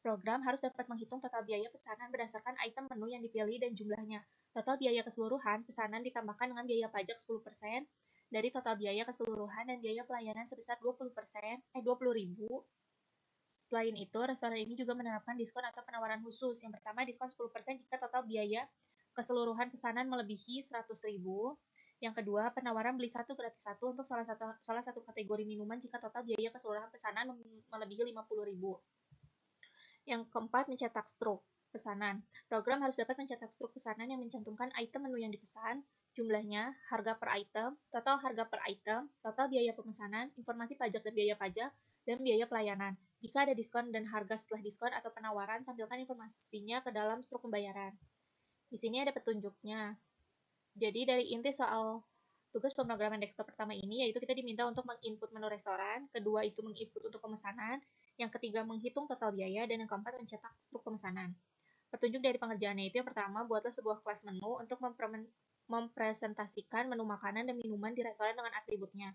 Program harus dapat menghitung total biaya pesanan berdasarkan item menu yang dipilih dan jumlahnya. Total biaya keseluruhan pesanan ditambahkan dengan biaya pajak 10% dari total biaya keseluruhan dan biaya pelayanan sebesar 20.000. Selain itu, restoran ini juga menerapkan diskon atau penawaran khusus. Yang pertama, diskon 10% jika total biaya keseluruhan pesanan melebihi 100.000. Yang kedua, penawaran beli satu gratis satu untuk salah satu kategori minuman jika total biaya keseluruhan pesanan melebihi 50.000. Yang keempat, mencetak struk pesanan. Program harus dapat mencetak struk pesanan yang mencantumkan item menu yang dipesan, jumlahnya, harga per item, total harga per item, total biaya pemesanan, informasi pajak dan biaya pajak, dan biaya pelayanan. Jika ada diskon dan harga setelah diskon atau penawaran, tampilkan informasinya ke dalam struk pembayaran. Di sini ada petunjuknya. Jadi dari inti soal tugas pemrograman desktop pertama ini, yaitu kita diminta untuk menginput menu restoran, kedua itu menginput untuk pemesanan, yang ketiga menghitung total biaya, dan yang keempat mencetak struk pemesanan. Petunjuk dari pengerjaannya itu yang pertama, buatlah sebuah kelas menu untuk mempresentasikan menu makanan dan minuman di restoran dengan atributnya.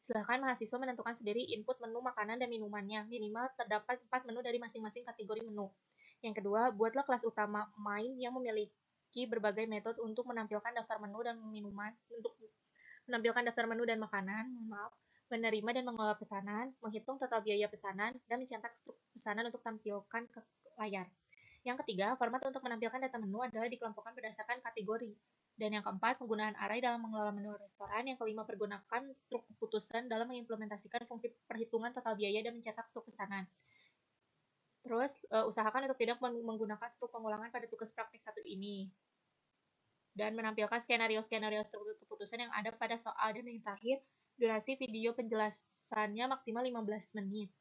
Silakan mahasiswa menentukan sendiri input menu makanan dan minumannya, minimal terdapat 4 menu dari masing-masing kategori menu. Yang kedua, buatlah kelas utama main yang memiliki berbagai metode untuk menampilkan daftar menu dan minuman, untuk menampilkan daftar menu dan makanan, menerima dan mengelola pesanan, menghitung total biaya pesanan, dan mencetak struk pesanan untuk tampilkan ke layar. Yang ketiga, format untuk menampilkan data menu adalah dikelompokkan berdasarkan kategori. Dan yang keempat, penggunaan array dalam mengelola menu restoran. Yang kelima, pergunakan struk keputusan dalam mengimplementasikan fungsi perhitungan total biaya dan mencetak struk pesanan. Terus, usahakan untuk tidak menggunakan struk pengulangan pada tugas praktik 1 ini. Dan menampilkan skenario-skenario struktur keputusan yang ada pada soal. Dan yang terakhir, durasi video penjelasannya maksimal 15 menit.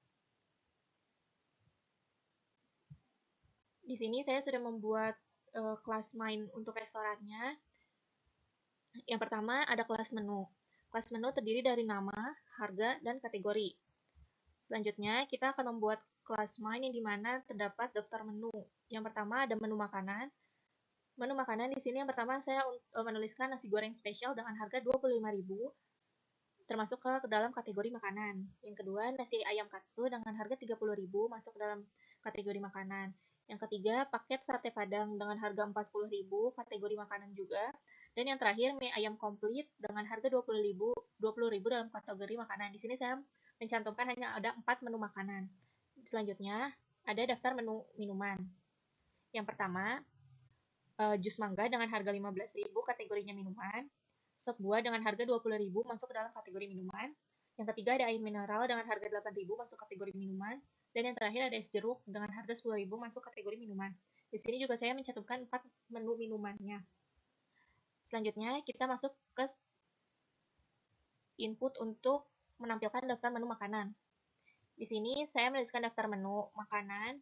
Di sini saya sudah membuat kelas main untuk restorannya. Yang pertama ada kelas menu. Kelas menu terdiri dari nama, harga, dan kategori. Selanjutnya, kita akan membuat kelas main yang dimana terdapat daftar menu. Yang pertama ada menu makanan. Menu makanan di sini yang pertama saya menuliskan nasi goreng spesial dengan harga 25.000, termasuk ke dalam kategori makanan. Yang kedua, nasi ayam katsu dengan harga 30.000, masuk ke dalam kategori makanan. Yang ketiga, paket sate padang dengan harga 40.000, kategori makanan juga. Dan yang terakhir, mie ayam komplit dengan harga 20.000 dalam kategori makanan. Di sini saya mencantumkan hanya ada 4 menu makanan. Selanjutnya, ada daftar menu minuman. Yang pertama, jus mangga dengan harga 15.000, kategorinya minuman. Sop buah dengan harga 20.000, masuk ke dalam kategori minuman. Yang ketiga ada air mineral dengan harga 8.000, masuk kategori minuman. Dan yang terakhir ada es jeruk dengan harga 10.000, masuk kategori minuman. Di sini juga saya mencantumkan 4 menu minumannya. Selanjutnya kita masuk ke input untuk menampilkan daftar menu makanan. Di sini saya menuliskan daftar menu makanan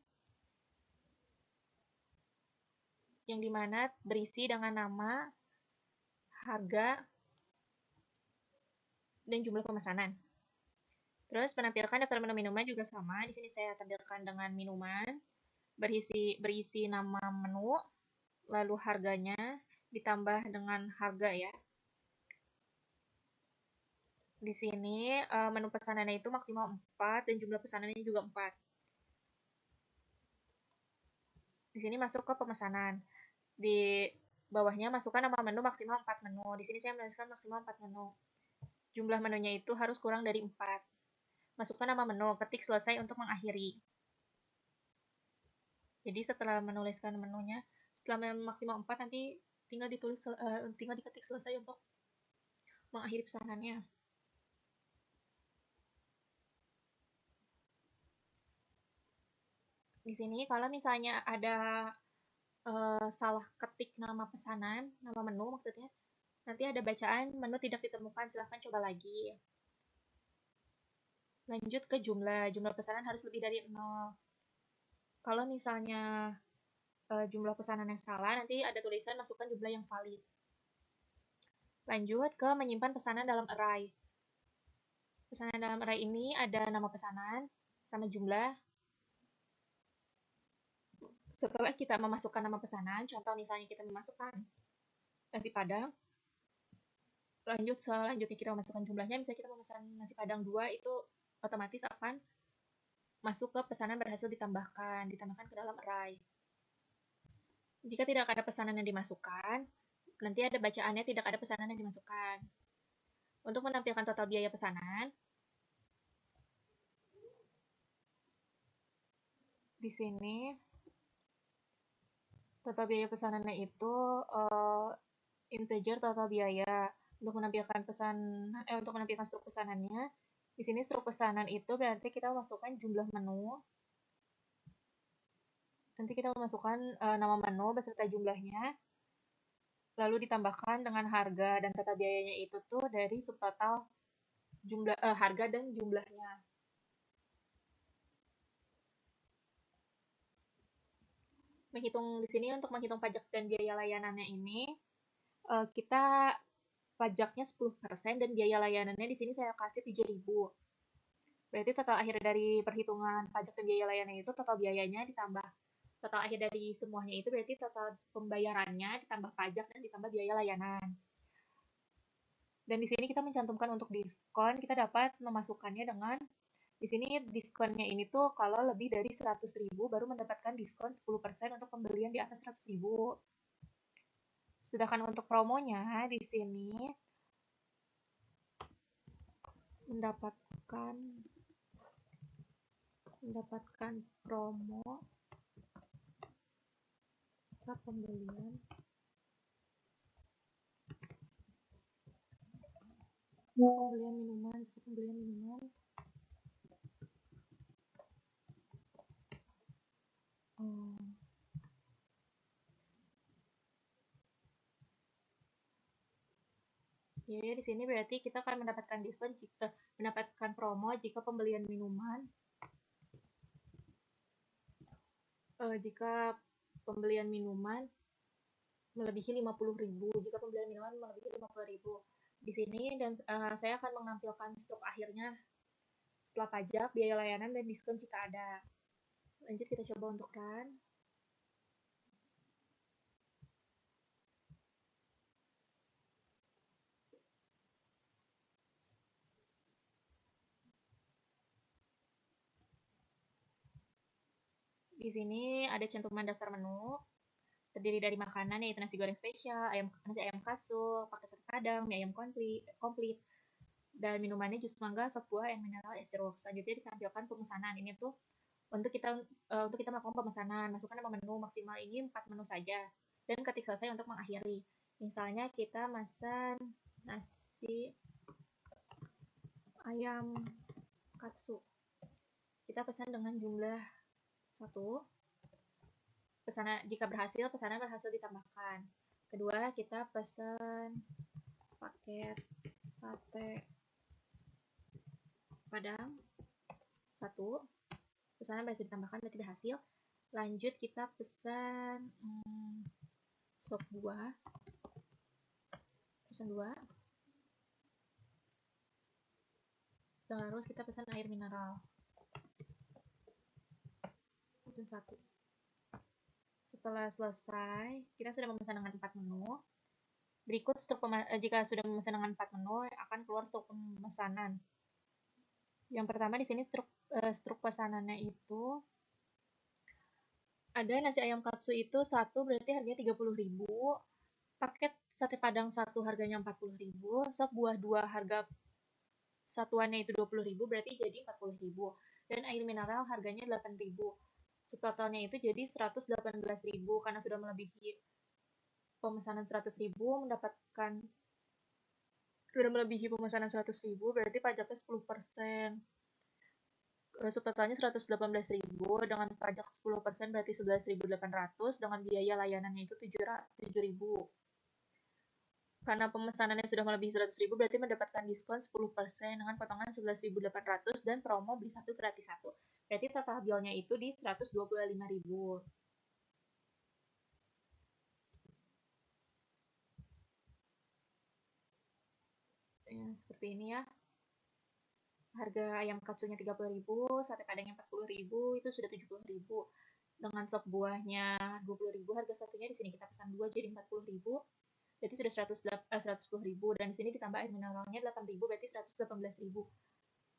yang dimana berisi dengan nama, harga, dan jumlah pemesanan. Terus menampilkan daftar menu minuman juga sama. Di sini saya tampilkan dengan minuman, berisi nama menu, lalu harganya, ditambah dengan harga ya. Di sini menu pesanannya itu maksimal 4 dan jumlah pesanannya juga 4. Di sini masuk ke pemesanan. Di bawahnya masukkan nama menu maksimal 4 menu. Di sini saya menuliskan maksimal 4 menu. Jumlah menunya itu harus kurang dari 4. Masukkan nama menu, ketik selesai untuk mengakhiri. Jadi setelah menuliskan menunya, setelah maksimal 4 nanti tinggal diketik selesai untuk mengakhiri pesanannya. Di sini kalau misalnya ada salah ketik nama pesanan, nama menu maksudnya, nanti ada bacaan menu tidak ditemukan, silahkan coba lagi. Lanjut ke jumlah pesanan harus lebih dari 0. Kalau misalnya jumlah pesanan yang salah, nanti ada tulisan masukkan jumlah yang valid. Lanjut ke menyimpan pesanan dalam array. Pesanan dalam array ini ada nama pesanan sama jumlah. Setelah kita memasukkan nama pesanan, contoh misalnya kita memasukkan nasi padang, selanjutnya kita memasukkan jumlahnya, misalnya kita memesan nasi padang 2, itu otomatis akan masuk ke pesanan berhasil ditambahkan ke dalam array. Jika tidak ada pesanan yang dimasukkan, nanti ada bacaannya tidak ada pesanan yang dimasukkan. Untuk menampilkan total biaya pesanan, di sini total biaya pesanannya itu integer total biaya. Untuk menampilkan untuk menampilkan struk pesanannya, di sini struk pesanan itu berarti kita memasukkan jumlah menu. Nanti kita memasukkan nama menu beserta jumlahnya, lalu ditambahkan dengan harga, dan total biayanya itu tuh dari subtotal jumlah harga dan jumlahnya. Menghitung di sini untuk menghitung pajak dan biaya layanannya ini, kita pajaknya 10% dan biaya layanannya di sini saya kasih 7.000. Berarti total akhir dari perhitungan pajak dan biaya layanan itu total biayanya ditambah total akhir dari semuanya itu berarti total pembayarannya ditambah pajak dan ditambah biaya layanan. Dan di sini kita mencantumkan untuk diskon, kita dapat memasukkannya dengan di sini diskonnya ini tuh kalau lebih dari 100.000 baru mendapatkan diskon 10% untuk pembelian di atas 100.000. Sedangkan untuk promonya di sini mendapatkan promo pembelian minuman ya, di sini berarti kita akan mendapatkan diskon jika mendapatkan promo jika pembelian minuman melebihi 50.000. Jika pembelian minuman melebihi 50.000. Di sini dan saya akan menampilkan struk akhirnya setelah pajak, biaya layanan, dan diskon jika ada. Lanjut kita coba untuk run. Di sini ada cantuman daftar menu, terdiri dari makanan yaitu nasi goreng spesial, nasi ayam katsu, pakai sate padang, mie ayam komplit, dan minumannya jus mangga, sop buah, air mineral, es jeruk. Selanjutnya ditampilkan pemesanan. Ini tuh untuk kita melakukan pemesanan, masukkan nama menu, maksimal ini 4 menu saja, dan ketik selesai untuk mengakhiri. Misalnya kita pesan nasi ayam katsu, kita pesan dengan jumlah 1. Jika berhasil, pesanan berhasil ditambahkan. Kedua, kita pesan paket sate padang 1. Pesanan berhasil ditambahkan, berarti berhasil. Lanjut kita pesan sop buah, pesan 2. Terus kita pesan air mineral, pesan 1. Setelah selesai, kita sudah memesan dengan 4 menu. Berikut jika sudah memesan dengan 4 menu, akan keluar struk pemesanan. Yang pertama di sini struk pesanannya itu ada nasi ayam katsu itu 1 berarti harganya 30.000, paket sate padang 1 harganya 40.000, sop buah 2 harga satuannya itu 20.000 berarti jadi 40.000, dan air mineral harganya 8.000. Subtotalnya itu jadi 118.000 karena sudah melebihi pemesanan 100.000 sudah melebihi pemesanan 100.000 berarti pajaknya 10%. Subtotalnya 118.000 dengan pajak 10% berarti 11.800, dengan biaya layanannya itu 7.000. Karena pemesanannya sudah melebihi 100.000 berarti mendapatkan diskon 10% dengan potongan 11.800 dan promo beli 1 gratis 1. Berarti total bill-nya itu di 125.000. Ya, seperti ini ya. Harga ayam katsunya 30.000, sate padangnya 40.000, itu sudah 70.000. Dengan sop buahnya 20.000, harga satunya di sini kita pesan 2 jadi 40.000. Berarti sudah 110.000, dan di sini ditambah air mineralnya 8.000 berarti 118.000.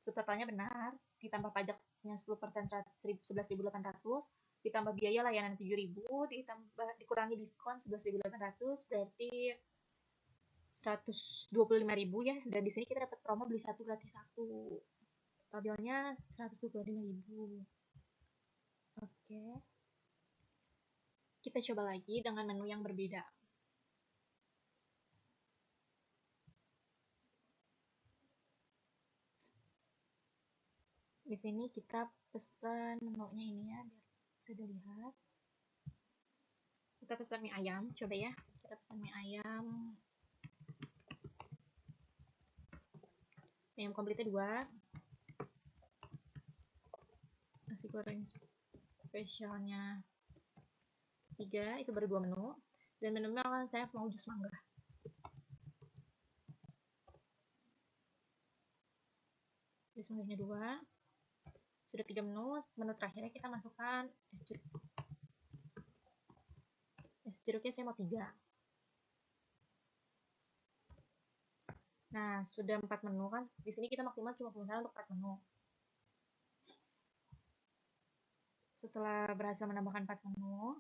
Subtotalnya benar, ditambah pajak pajaknya 10%, 11.800, ditambah biaya layanan 7.000, dikurangi diskon 11.800, berarti 125.000 ya. Dan di sini kita dapat promo beli satu gratis satu. Tabelnya 125.000. Oke. Kita coba lagi dengan menu yang berbeda. Di sini kita pesan menunya ini ya, biar bisa dilihat. Kita pesan mie ayam, coba ya. Kita pesan mie ayam. Mie ayam komplitnya 2. Nasi goreng spesialnya 3, itu baru 2 menu. Dan menunya kan saya mau jus mangga. Jus mangganya 2. Sudah 3 menu. Menu terakhirnya kita masukkan es jeruk. Es jeruknya saya mau 3. Nah, sudah 4 menu kan. Di sini kita maksimal cuma pemesanan untuk 4 menu. Setelah berhasil menambahkan 4 menu,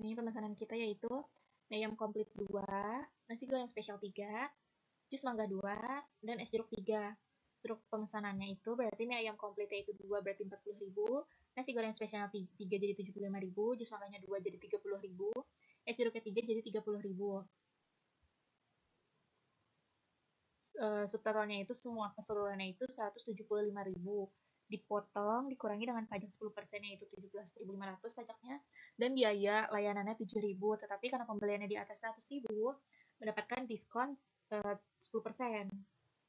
ini pemesanan kita yaitu mie ayam komplit 2, nasi goreng spesial 3, jus mangga 2, dan es jeruk 3. Struktur pemesanannya itu berarti mie ayam komplitnya itu 2 berarti 40.000, nasi goreng spesial 3 jadi 75.000, jus mangganya 2 jadi 30.000, es jeruknya 3 jadi 30.000. Subtotalnya itu semua keseluruhannya itu 175.000. Dipotong, dikurangi dengan pajak 10% yaitu 17.500 pajaknya, dan biaya layanannya 7.000. Tetapi karena pembeliannya di atas 100.000, mendapatkan diskon 10%,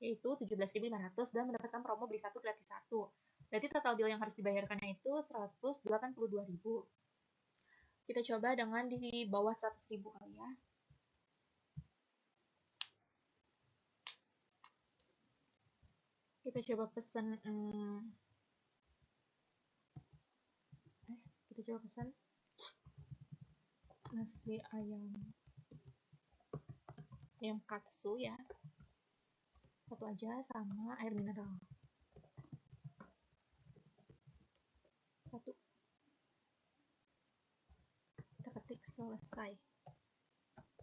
yaitu 17.500, dan mendapatkan promo beli satu gratis satu. Berarti total bill yang harus dibayarkannya itu 182.000. Kita coba dengan di bawah 100.000 kali ya. Kita coba pesan nasi ayam katsu ya, satu aja, sama air mineral 1. Kita ketik selesai.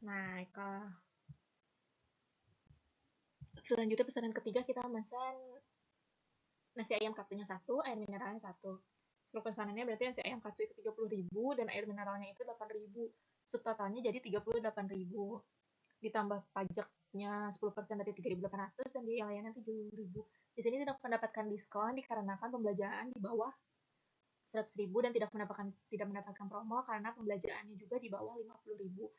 Nah, kalau selanjutnya pesanan ketiga kita pesan nasi ayam katsunya 1, air mineralnya 1. Struktur pesanannya berarti nasi ayam katsu itu 30.000 dan air mineralnya itu 8.000. Subtotalnya jadi 38.000. Ditambah pajaknya 10% dari 3.800 dan biaya layanan 7.000. Di sini tidak mendapatkan diskon dikarenakan pembelanjaan di bawah 100.000 dan tidak mendapatkan promo karena pembelanjaannya juga di bawah 50.000.